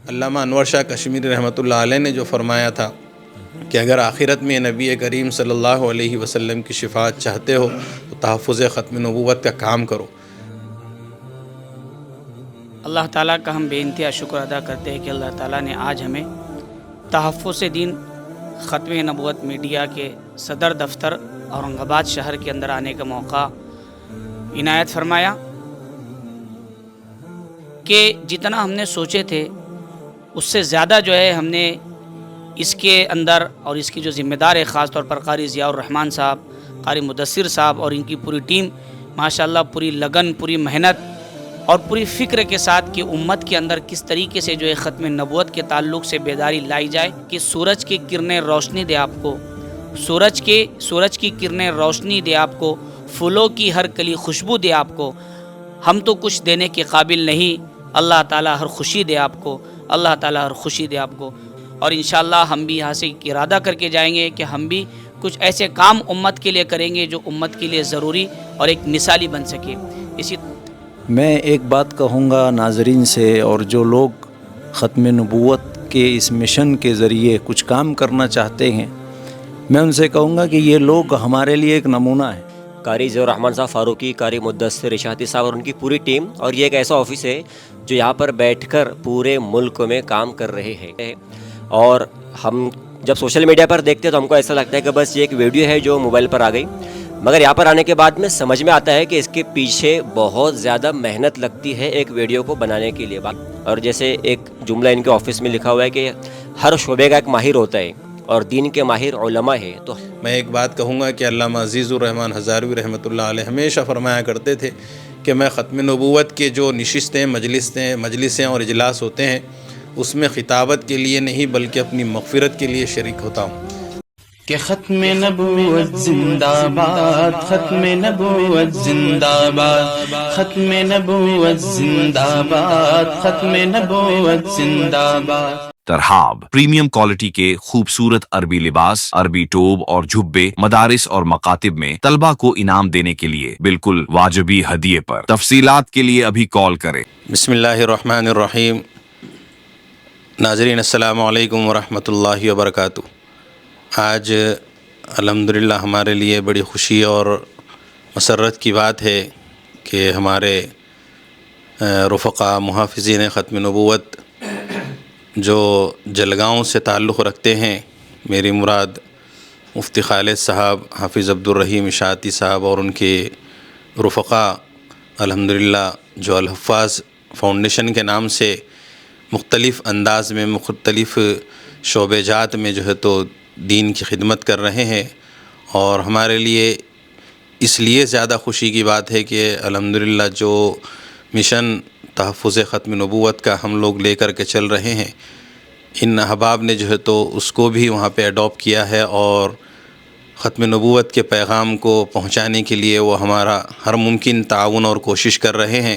علامہ انور شاہ کشمیری رحمۃ اللہ علیہ نے جو فرمایا تھا کہ اگر آخرت میں نبی کریم صلی اللہ علیہ وسلم کی شفاعت چاہتے ہو تو تحفظ ختم نبوت کا کام کرو۔ اللہ تعالیٰ کا ہم بے انتہا شکر ادا کرتے ہیں کہ اللہ تعالیٰ نے آج ہمیں تحفظ دین ختم نبوت میڈیا کے صدر دفتر اورنگ آباد شہر کے اندر آنے کا موقع عنایت فرمایا کہ جتنا ہم نے سوچے تھے اس سے زیادہ جو ہے ہم نے اس کے اندر اور اس کی جو ذمہ دار ہے، خاص طور پر قاری ضیاء الرحمن صاحب، قاری مدثر صاحب اور ان کی پوری ٹیم ماشاءاللہ پوری لگن، پوری محنت اور پوری فکر کے ساتھ کہ امت کے اندر کس طریقے سے جو ہے ختم نبوت کے تعلق سے بیداری لائی جائے کہ سورج کی کرنیں روشنی دے آپ کو، سورج کی کرنیں روشنی دے آپ کو، پھولوں کی ہر کلی خوشبو دے آپ کو۔ ہم تو کچھ دینے کے قابل نہیں، اللہ تعالیٰ ہر خوشی دے آپ کو، اللہ تعالیٰ ہر خوشی دے آپ کو۔ اور انشاءاللہ ہم بھی یہاں سے ارادہ کر کے جائیں گے کہ ہم بھی کچھ ایسے کام امت کے لیے کریں گے جو امت کے لیے ضروری اور ایک مثالی بن سکے۔ اسی میں ایک بات کہوں گا ناظرین سے، اور جو لوگ ختم نبوت کے اس مشن کے ذریعے کچھ کام کرنا چاہتے ہیں، میں ان سے کہوں گا کہ یہ لوگ ہمارے لیے ایک نمونہ ہیں۔ قاری ضیاء الرحمن صاحب فاروقی، قاری مدثر اشاعتی صاحب اور ان کی پوری ٹیم، اور یہ ایک ایسا آفس ہے جو یہاں پر بیٹھ کر پورے ملک میں کام کر رہے ہیں۔ اور ہم جب سوشل میڈیا پر دیکھتے ہیں تو ہم کو ایسا لگتا ہے کہ بس یہ ایک ویڈیو ہے جو موبائل پر آ گئی، مگر یہاں پر آنے کے بعد میں سمجھ میں آتا ہے کہ اس کے پیچھے بہت زیادہ محنت لگتی ہے ایک ویڈیو کو بنانے کے لیے۔ اور جیسے ایک جملہ ان کے آفس میں لکھا ہوا ہے کہ ہر شعبے کا ایک ماہر ہوتا ہے اور دین کے ماہر علماء ہے۔ تو میں ایک بات کہوں گا کہ علامہ عزیز الرحمن ہزاروی رحمۃ اللہ علیہ ہمیشہ فرمایا کرتے تھے کہ میں ختم نبوت کے جو نشستیں، مجلسیں اور اجلاس ہوتے ہیں اس میں خطابت کے لیے نہیں بلکہ اپنی مغفرت کے لیے شریک ہوتا ہوں۔ کہ ختم نبوت زندہ باد، ختم نبوت زندہ باد، ختم نبوت زندہ باد، ختم نبوت زندہ باد۔ ترحاب پریمیم کوالٹی کے خوبصورت عربی لباس، عربی ٹوب اور جھبے مدارس اور مکاتب میں طلبہ کو انعام دینے کے لیے بالکل واجبی ہدیے پر۔ تفصیلات کے لیے ابھی کال کریں۔ بسم اللہ الرحمن الرحیم۔ ناظرین السلام علیکم ورحمۃ اللہ وبرکاتہ۔ آج الحمدللہ ہمارے لیے بڑی خوشی اور مسرت کی بات ہے کہ ہمارے رفقا محافظین ختم نبوت جو جلگاؤں سے تعلق رکھتے ہیں، میری مراد مفتی خالد صاحب، حافظ عبدالرحیم اشاعتی صاحب اور ان کے رفقا الحمدللہ جو الحفاظ فاؤنڈیشن کے نام سے مختلف انداز میں مختلف شعبے جات میں جو ہے تو دین کی خدمت کر رہے ہیں، اور ہمارے لیے اس لیے زیادہ خوشی کی بات ہے کہ الحمدللہ جو مشن تحفظ ختم نبوت کا ہم لوگ لے کر کے چل رہے ہیں، ان احباب نے جو ہے تو اس کو بھی وہاں پہ اڈاپٹ کیا ہے، اور ختم نبوت کے پیغام کو پہنچانے کے لیے وہ ہمارا ہر ممکن تعاون اور کوشش کر رہے ہیں۔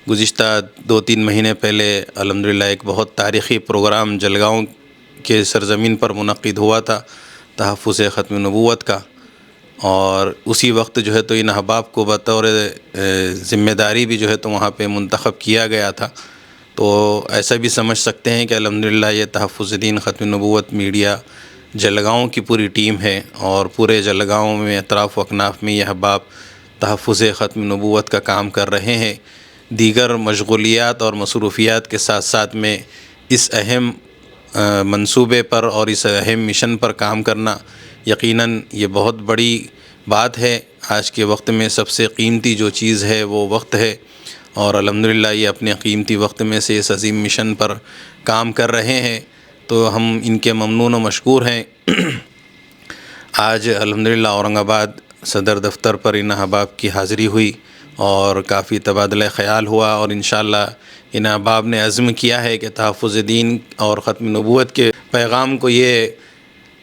گزشتہ 2-3 مہینے پہلے الحمدللہ ایک بہت تاریخی پروگرام جلگاؤں کے سرزمین پر منعقد ہوا تھا تحفظ ختم نبوت کا، اور اسی وقت جو ہے تو ان احباب کو بطور ذمہ داری بھی جو ہے تو وہاں پہ منتخب کیا گیا تھا۔ تو ایسا بھی سمجھ سکتے ہیں کہ الحمدللہ یہ تحفظ دین ختم نبوت میڈیا جلگاؤں کی پوری ٹیم ہے، اور پورے جلگاؤں میں اطراف و اکناف میں یہ احباب تحفظ ختم نبوت کا کام کر رہے ہیں۔ دیگر مشغولیات اور مصروفیات کے ساتھ ساتھ میں اس اہم منصوبے پر اور اس اہم مشن پر کام کرنا یقیناً یہ بہت بڑی بات ہے۔ آج کے وقت میں سب سے قیمتی جو چیز ہے وہ وقت ہے، اور الحمدللہ یہ اپنے قیمتی وقت میں سے اس عظیم مشن پر کام کر رہے ہیں، تو ہم ان کے ممنون و مشکور ہیں۔ آج الحمدللہ اورنگ آباد صدر دفتر پر ان احباب کی حاضری ہوئی اور کافی تبادلہ خیال ہوا، اور انشاءاللہ ان احباب نے عزم کیا ہے کہ تحفظ دین اور ختم نبوت کے پیغام کو یہ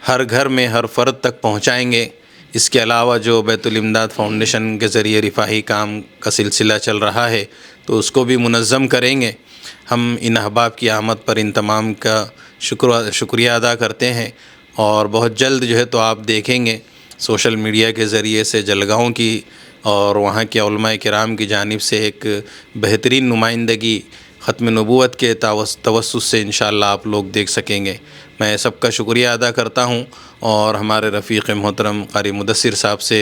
ہر گھر میں ہر فرد تک پہنچائیں گے۔ اس کے علاوہ جو بیت الامداد فاؤنڈیشن کے ذریعے رفاہی کام کا سلسلہ چل رہا ہے تو اس کو بھی منظم کریں گے۔ ہم ان احباب کی آمد پر ان تمام کا شکریہ ادا کرتے ہیں، اور بہت جلد جو ہے تو آپ دیکھیں گے سوشل میڈیا کے ذریعے سے جلگاؤں کی اور وہاں کے علماء کرام کی جانب سے ایک بہترین نمائندگی ختم نبوت کے توسط سے انشاءاللہ آپ لوگ دیکھ سکیں گے۔ میں سب کا شکریہ ادا کرتا ہوں اور ہمارے رفیق محترم قاری مدثر صاحب سے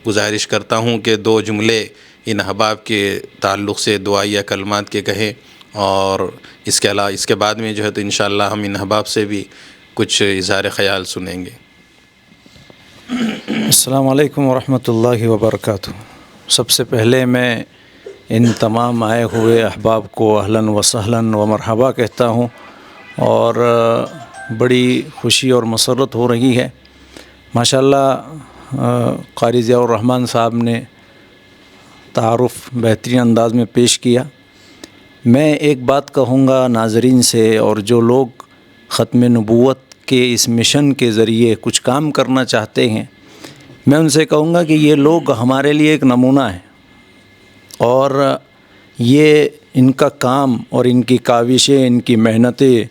گزارش کرتا ہوں کہ 2 جملے ان احباب کے تعلق سے دعائیہ کلمات کے کہیں، اور اس کے علاوہ اس کے بعد میں جو ہے تو انشاءاللہ ہم ان احباب سے بھی کچھ اظہار خیال سنیں گے۔ السلام علیکم ورحمۃ اللہ وبرکاتہ۔ سب سے پہلے میں ان تمام آئے ہوئے احباب کو اہلاً و سہلاً و مرحبا کہتا ہوں، اور بڑی خوشی اور مسرت ہو رہی ہے۔ ماشاءاللہ قاری ضیاء الرحمن صاحب نے تعارف بہترین انداز میں پیش کیا۔ میں ایک بات کہوں گا ناظرین سے، اور جو لوگ ختم نبوت کے اس مشن کے ذریعے کچھ کام کرنا چاہتے ہیں، میں ان سے کہوں گا کہ یہ لوگ ہمارے لیے ایک نمونہ ہیں، اور یہ ان کا کام اور ان کی کاوشیں، ان کی محنتیں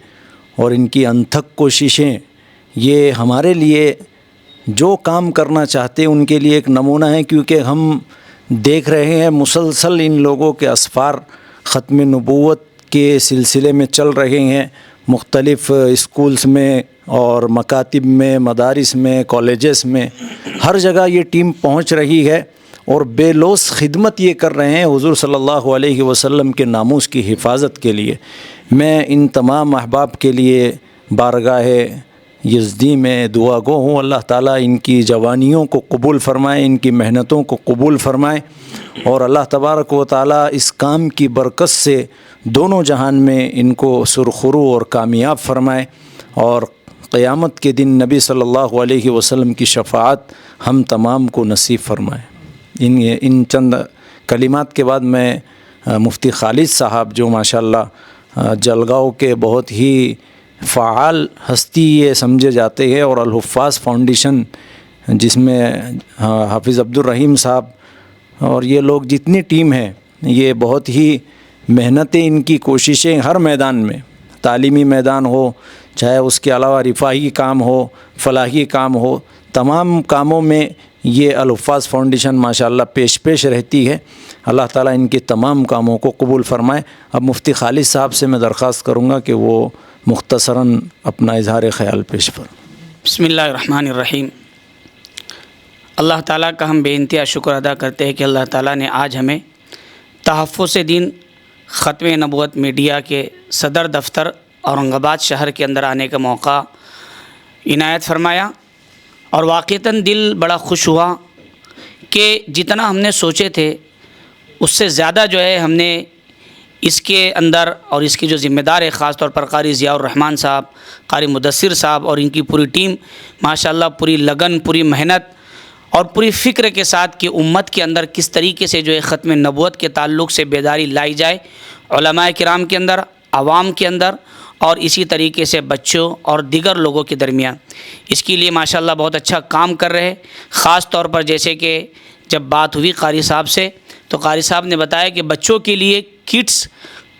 اور ان کی انتھک کوششیں، یہ ہمارے لیے جو کام کرنا چاہتے ہیں ان کے لیے ایک نمونہ ہے، کیونکہ ہم دیکھ رہے ہیں مسلسل ان لوگوں کے اسفار ختم نبوت کے سلسلے میں چل رہے ہیں، مختلف اسکولز میں اور مکاتب میں، مدارس میں، کالجز میں، ہر جگہ یہ ٹیم پہنچ رہی ہے اور بے لوث خدمت یہ کر رہے ہیں حضور صلی اللہ علیہ وسلم کے ناموس کی حفاظت کے لیے۔ میں ان تمام احباب کے لیے بارگاہ یزدی میں دعا گو ہوں، اللہ تعالیٰ ان کی جوانیوں کو قبول فرمائے، ان کی محنتوں کو قبول فرمائے، اور اللہ تبارک و تعالیٰ اس کام کی برکت سے دونوں جہان میں ان کو سرخرو اور کامیاب فرمائے، اور قیامت کے دن نبی صلی اللہ علیہ وسلم کی شفاعت ہم تمام کو نصیب فرمائے۔ ان چند کلمات کے بعد میں مفتی خالد صاحب، جو ماشاءاللہ جلگاؤں کے بہت ہی فعال ہستی یہ سمجھے جاتے ہیں، اور الحفاظ فاؤنڈیشن جس میں حافظ عبد الرحیم صاحب اور یہ لوگ جتنی ٹیم ہے، یہ بہت ہی محنتیں، ان کی کوششیں ہر میدان میں، تعلیمی میدان ہو، چاہے اس کے علاوہ رفاہی کام ہو، فلاحی کام ہو، تمام کاموں میں یہ الحفاظ فاؤنڈیشن ماشاءاللہ پیش رہتی ہے۔ اللہ تعالیٰ ان کے تمام کاموں کو قبول فرمائے۔ اب مفتی خالد صاحب سے میں درخواست کروں گا کہ وہ مختصراً اپنا اظہار خیال پیش فرمائیں۔ بسم اللہ الرحمن الرحیم۔ اللہ تعالیٰ کا ہم بے انتہا شکر ادا کرتے ہیں کہ اللہ تعالیٰ نے آج ہمیں تحفظ دین ختم نبوت میڈیا کے صدر دفتر اورنگ آباد شہر کے اندر آنے کا موقع عنایت فرمایا، اور واقعتاً دل بڑا خوش ہوا کہ جتنا ہم نے سوچے تھے اس سے زیادہ جو ہے ہم نے اس کے اندر، اور اس کی جو ذمہ دار ہے خاص طور پر قاری ضیاء الرحمن صاحب، قاری مدثر صاحب اور ان کی پوری ٹیم ماشاءاللہ پوری لگن، پوری محنت اور پوری فکر کے ساتھ کہ امت کے اندر کس طریقے سے جو ہے ختم نبوت کے تعلق سے بیداری لائی جائے، علماء کرام کے اندر، عوام کے اندر، اور اسی طریقے سے بچوں اور دیگر لوگوں کے درمیان، اس کے لیے ماشاءاللہ بہت اچھا کام کر رہے۔ خاص طور پر جیسے کہ جب بات ہوئی قاری صاحب سے، تو قاری صاحب نے بتایا کہ بچوں کے لیے کڈس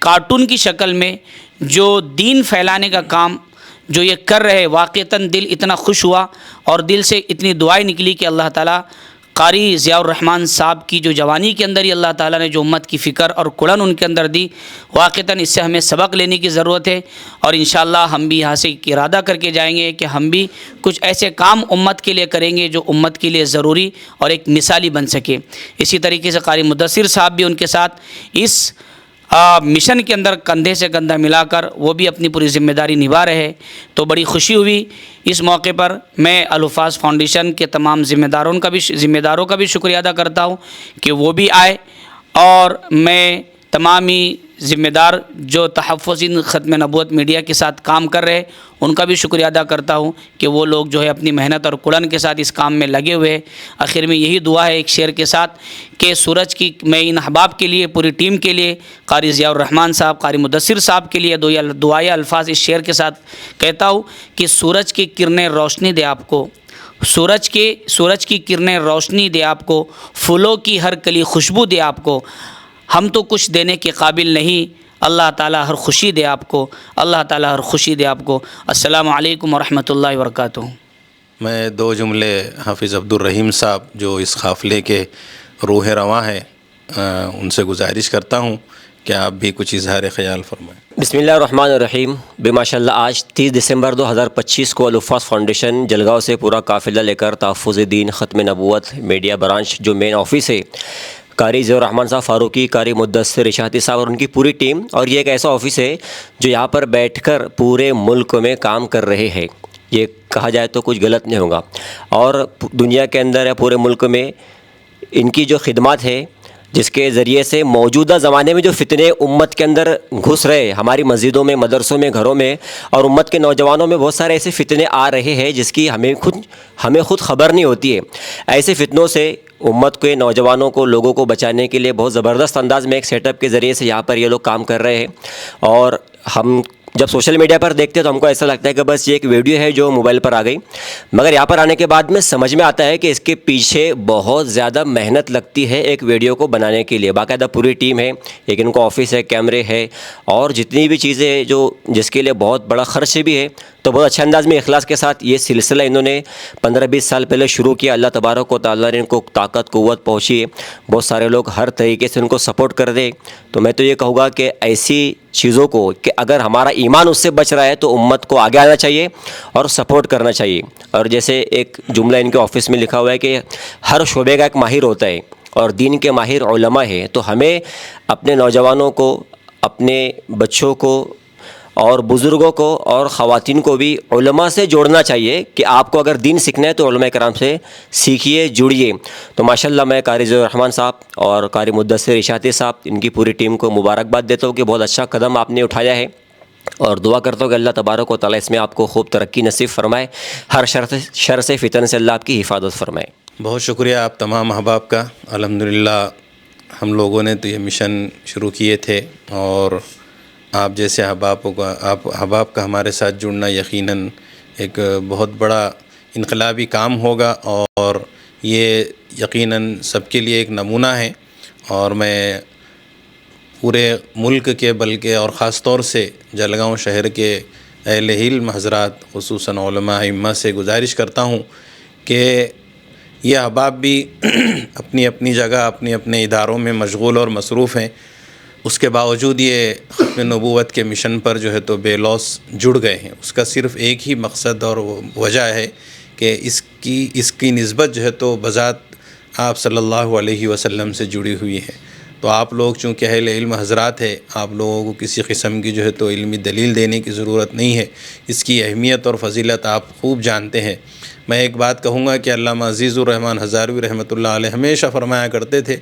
کارٹون کی شکل میں جو دین پھیلانے کا کام جو یہ کر رہے، واقعتاً دل اتنا خوش ہوا اور دل سے اتنی دعائیں نکلی کہ اللہ تعالیٰ قاری ضیاء الرحمن صاحب کی جو جوانی کے اندر ہی اللہ تعالیٰ نے جو امت کی فکر اور کڑن ان کے اندر دی، واقعتاً اس سے ہمیں سبق لینے کی ضرورت ہے، اور انشاءاللہ ہم بھی یہاں سے ارادہ کر کے جائیں گے کہ ہم بھی کچھ ایسے کام امت کے لیے کریں گے جو امت کے لیے ضروری اور ایک مثالی بن سکے۔ اسی طریقے سے قاری مدثر صاحب بھی ان کے ساتھ اس مشن کے اندر کندھے سے کندھا ملا کر وہ بھی اپنی پوری ذمہ داری نبھا رہے، تو بڑی خوشی ہوئی۔ اس موقع پر میں الحفاظ فاؤنڈیشن کے تمام ذمہ داروں کا بھی شکریہ ادا کرتا ہوں کہ وہ بھی آئے، اور میں تمام ہی ذمہ دار جو تحفظ ختم نبوت میڈیا کے ساتھ کام کر رہے ان کا بھی شکریہ ادا کرتا ہوں کہ وہ لوگ جو ہے اپنی محنت اور کڑن کے ساتھ اس کام میں لگے ہوئے ہیں۔ آخر میں یہی دعا ہے ایک شعر کے ساتھ کہ سورج کی، میں ان احباب کے لیے، پوری ٹیم کے لیے، قاری ضیاء الرحمن صاحب، قاری مدثر صاحب کے لیے دعائے الفاظ اس شعر کے ساتھ کہتا ہوں کہ سورج کی کرنیں روشنی دے آپ کو، سورج کی کرنیں روشنی دے آپ کو، پھولوں کی ہر کلی خوشبو دے آپ کو، ہم تو کچھ دینے کے قابل نہیں، اللہ تعالیٰ ہر خوشی دے آپ کو، اللہ تعالیٰ ہر خوشی دے آپ کو۔ السلام علیکم ورحمۃ اللہ وبرکاتہ۔ میں 2 جملے حافظ عبد الرحیم صاحب جو اس قافلے کے روح رواں ہیں ان سے گزارش کرتا ہوں کہ آپ بھی کچھ اظہار خیال فرمائیں۔ بسم اللہ الرحمن الرحیم۔ بے ماشاء اللہ آج 30 دسمبر 2025 کو الوفاظ فاؤنڈیشن جلگاؤں سے پورا قافلہ لے کر تحفظ دین ختم نبوت میڈیا برانچ جو مین آفس ہے، قاری ضیاء الرحمان صاحب فاروقی، قاری مدثر اشاعتی صاحب اور ان کی پوری ٹیم، اور یہ ایک ایسا آفس ہے جو یہاں پر بیٹھ کر پورے ملک میں کام کر رہے ہیں، یہ کہا جائے تو کچھ غلط نہیں ہوگا، اور دنیا کے اندر یا پورے ملک میں ان کی جو خدمات ہے جس کے ذریعے سے موجودہ زمانے میں جو فتنے امت کے اندر گھس رہے، ہماری مسجدوں میں، مدرسوں میں، گھروں میں اور امت کے نوجوانوں میں بہت سارے ایسے فتنے آ رہے ہیں جس کی ہمیں خود خبر نہیں ہوتی ہے۔ ایسے فتنوں سے امت کے نوجوانوں کو، لوگوں کو بچانے کے لیے بہت زبردست انداز میں ایک سیٹ اپ کے ذریعے سے یہاں پر یہ لوگ کام کر رہے ہیں، اور ہم جب سوشل میڈیا پر دیکھتے ہیں تو ہم کو ایسا لگتا ہے کہ بس یہ ایک ویڈیو ہے جو موبائل پر آ گئی، مگر یہاں پر آنے کے بعد میں سمجھ میں آتا ہے کہ اس کے پیچھے بہت زیادہ محنت لگتی ہے ایک ویڈیو کو بنانے کے لیے۔ باقاعدہ پوری ٹیم ہے، ایک ان کو آفس ہے، کیمرے ہے اور جتنی بھی چیزیں ہیں جو جس کے لیے بہت بڑا خرچ بھی ہے، تو بہت اچھے انداز میں اخلاص کے ساتھ یہ سلسلہ انہوں نے 15-20 سال پہلے شروع کیا۔ اللہ تبارک و تعالیٰ نے ان کو طاقت قوت پہنچی ہے، بہت سارے لوگ ہر طریقے سے ان کو سپورٹ کر دے۔ تو میں تو یہ کہوں گا کہ ایسی چیزوں کو کہ اگر ہمارا ایمان اس سے بچ رہا ہے تو امت کو آگے آنا چاہیے اور سپورٹ کرنا چاہیے۔ اور جیسے ایک جملہ ان کے آفس میں لکھا ہوا ہے کہ ہر شعبے کا ایک ماہر ہوتا ہے اور دین کے ماہر علماء ہے، تو ہمیں اپنے نوجوانوں کو، اپنے بچوں کو اور بزرگوں کو اور خواتین کو بھی علماء سے جوڑنا چاہیے کہ آپ کو اگر دین سیکھنا ہے تو علماء کرام سے سیکھیے، جڑیے۔ تو ماشاءاللہ میں قاری ضیاء الرحمان صاحب اور قاری مدثر اشاعتی صاحب ان کی پوری ٹیم کو مبارکباد دیتا ہوں کہ بہت اچھا قدم آپ نے اٹھایا ہے، اور دعا کرتا ہوں کہ اللہ تبارک و تعالیٰ اس میں آپ کو خوب ترقی نصیب فرمائے، ہر شر سے فتن سے اللہ آپ کی حفاظت فرمائے۔ بہت شکریہ آپ تمام احباب کا۔ الحمدللہ ہم لوگوں نے تو یہ مشن شروع کیے تھے، اور آپ جیسے احباب کا ہمارے ساتھ جڑنا یقیناً ایک بہت بڑا انقلابی کام ہوگا، اور یہ یقیناً سب کے لیے ایک نمونہ ہے۔ اور میں پورے ملک کے بلکہ اور خاص طور سے جلگاؤں شہر کے اہل علم حضرات، خصوصاً علماء ائمہ سے گزارش کرتا ہوں کہ یہ احباب بھی اپنی اپنی جگہ، اپنے اپنے اداروں میں مشغول اور مصروف ہیں، اس کے باوجود یہ ختم نبوت کے مشن پر جو ہے تو بے لوث جڑ گئے ہیں۔ اس کا صرف ایک ہی مقصد اور وجہ ہے کہ اس کی نسبت جو ہے تو بذات آپ صلی اللہ علیہ وسلم سے جڑی ہوئی ہے۔ تو آپ لوگ چونکہ اہل علم حضرات ہیں، آپ لوگوں کو کسی قسم کی جو ہے تو علمی دلیل دینے کی ضرورت نہیں ہے، اس کی اہمیت اور فضیلت آپ خوب جانتے ہیں۔ میں ایک بات کہوں گا کہ علامہ عزیز الرحمان ہزاروی رحمۃ اللہ علیہ ہمیشہ فرمایا کرتے تھے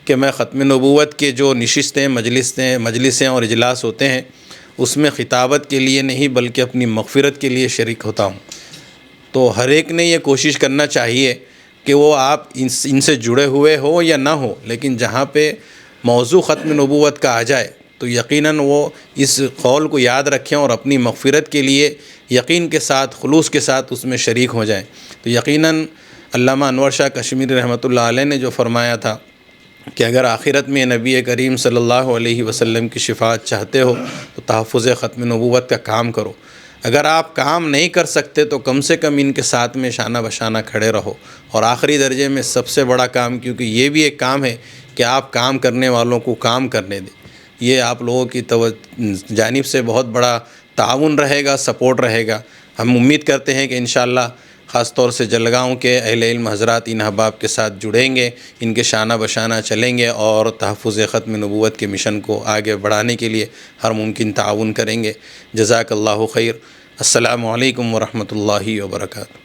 کہ میں ختم نبوت کے جو نشستیں، مجلسیں اور اجلاس ہوتے ہیں، اس میں خطابت کے لیے نہیں بلکہ اپنی مغفرت کے لیے شریک ہوتا ہوں۔ تو ہر ایک نے یہ کوشش کرنا چاہیے کہ وہ آپ ان سے جڑے ہوئے ہو یا نہ ہو، لیکن جہاں پہ موضوع ختم نبوت کا آ جائے تو یقیناً وہ اس قول کو یاد رکھیں اور اپنی مغفرت کے لیے یقین کے ساتھ، خلوص کے ساتھ اس میں شریک ہو جائیں۔ تو یقیناً علامہ انور شاہ کشمیری رحمۃ اللہ علیہ نے جو فرمایا تھا کہ اگر آخرت میں نبی کریم صلی اللہ علیہ وسلم کی شفاعت چاہتے ہو تو تحفظ ختم نبوت کا کام کرو، اگر آپ کام نہیں کر سکتے تو کم سے کم ان کے ساتھ میں شانہ بشانہ کھڑے رہو، اور آخری درجے میں سب سے بڑا کام، کیونکہ یہ بھی ایک کام ہے کہ آپ کام کرنے والوں کو کام کرنے دیں، یہ آپ لوگوں کی جانب سے بہت بڑا تعاون رہے گا، سپورٹ رہے گا۔ ہم امید کرتے ہیں کہ انشاءاللہ خاص طور سے جلگاؤں کے اہل علم حضرات ان احباب کے ساتھ جڑیں گے، ان کے شانہ بشانہ چلیں گے اور تحفظ ختم نبوت کے مشن کو آگے بڑھانے کے لیے ہر ممکن تعاون کریں گے۔ جزاک اللہ خیر۔ السلام علیکم ورحمۃ اللہ وبرکاتہ۔